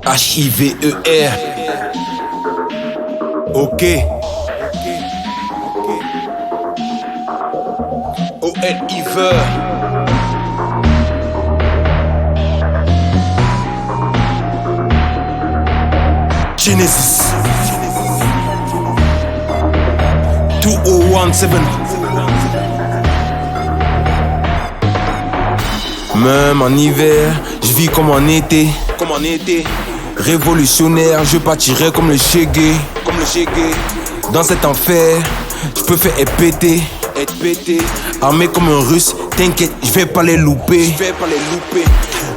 H-I-V-E-R. Ok. O-L-I-V-E-R. Genesis 2017. Même en hiver, je vis comme en été. Révolutionnaire, je partirai comme le Chegué. Dans cet enfer, je peux faire être pété. Armé comme un russe, t'inquiète, je vais pas les louper.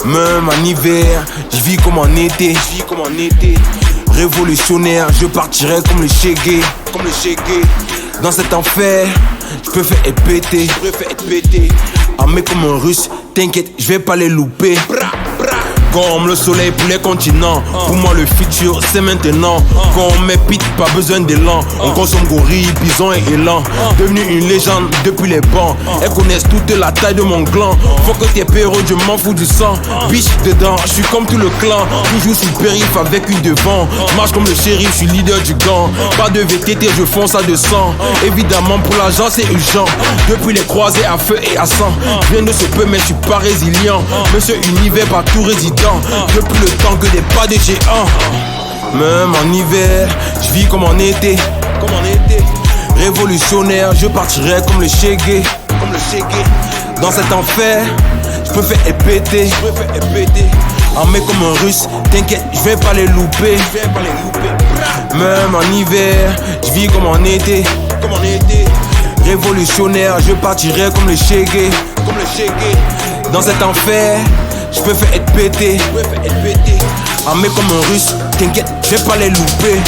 Même en hiver, je vis comme en été. Révolutionnaire, je partirai comme le Chegué. Dans cet enfer, je peux faire être pété. Armé comme un russe, t'inquiète, je vais pas les louper. Comme le soleil pour les continents. Pour moi le futur c'est maintenant. Quand on met pite, pas besoin d'élan. On consomme gorille, bison et élan. Devenu une légende depuis les bancs. Elles connaissent toute la taille de mon gland. Faut que t'es péro, je m'en fous du sang. Biche dedans, je suis comme tout le clan. Toujours sur le périph' avec une devant. Marche comme le shérif, je suis leader du gang. Pas de VTT, je fonce à 200. Évidemment pour l'argent c'est urgent. Depuis les croisés à feu et à sang. Je viens de ce peu mais je suis pas résilient. Monsieur Univers partout résident. Depuis le temps que des pas de géants. Même en hiver, je vis comme en été. Révolutionnaire, je partirai comme le Chegué. Dans cet enfer, je peux faire être pété. Armé comme un russe, t'inquiète, je vais pas les louper. Même en hiver, je vis comme en été. Révolutionnaire, je partirai comme le Chegué. Dans cet enfer, je peux faire être pété. Armé comme un russe, t'inquiète, je vais pas les louper.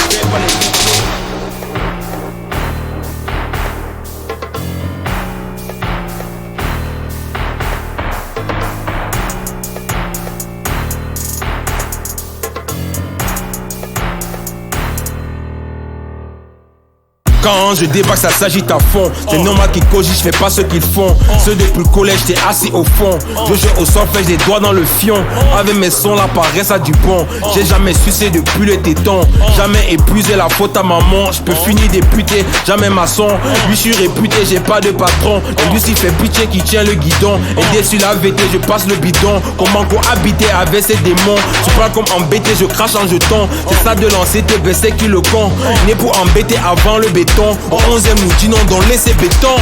Quand je débarque, ça s'agite à fond. C'est normal qu'ils cogent, je fais pas ce qu'ils font. Ceux depuis le collège, t'es assis au fond. Je joue au sang, fais des doigts dans le fion. Avec mes sons, la paresse a du bon. J'ai jamais sucé depuis le téton. Jamais épuisé la faute à maman. Je peux finir député, jamais maçon. Lui, je suis réputé, j'ai pas de patron. Et lui, s'il fait pitié qui tient le guidon. Et sur la VT, je passe le bidon. Comment cohabiter avec ces démons? Tu parles comme embêté, je crache en jeton. C'est ça de lancer, te baisser qui le con. Né pour embêter avant le béton. En 11e nous disons donc laissez béton.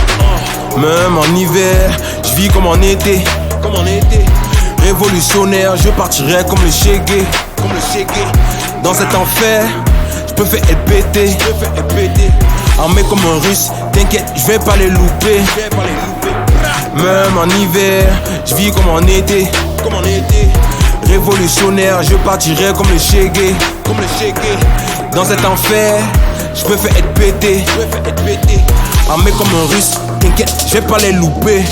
Même en hiver, je vis comme en été. Révolutionnaire, je partirai comme le Chegué. Dans cet enfer, je peux faire être pété. Armé comme un russe, t'inquiète, je vais pas les louper. Même en hiver, je vis comme en été. Révolutionnaire, je partirai comme le Chegué. Dans cet enfer, je peux faire être pété. Armé comme un russe, t'inquiète, je vais pas les louper.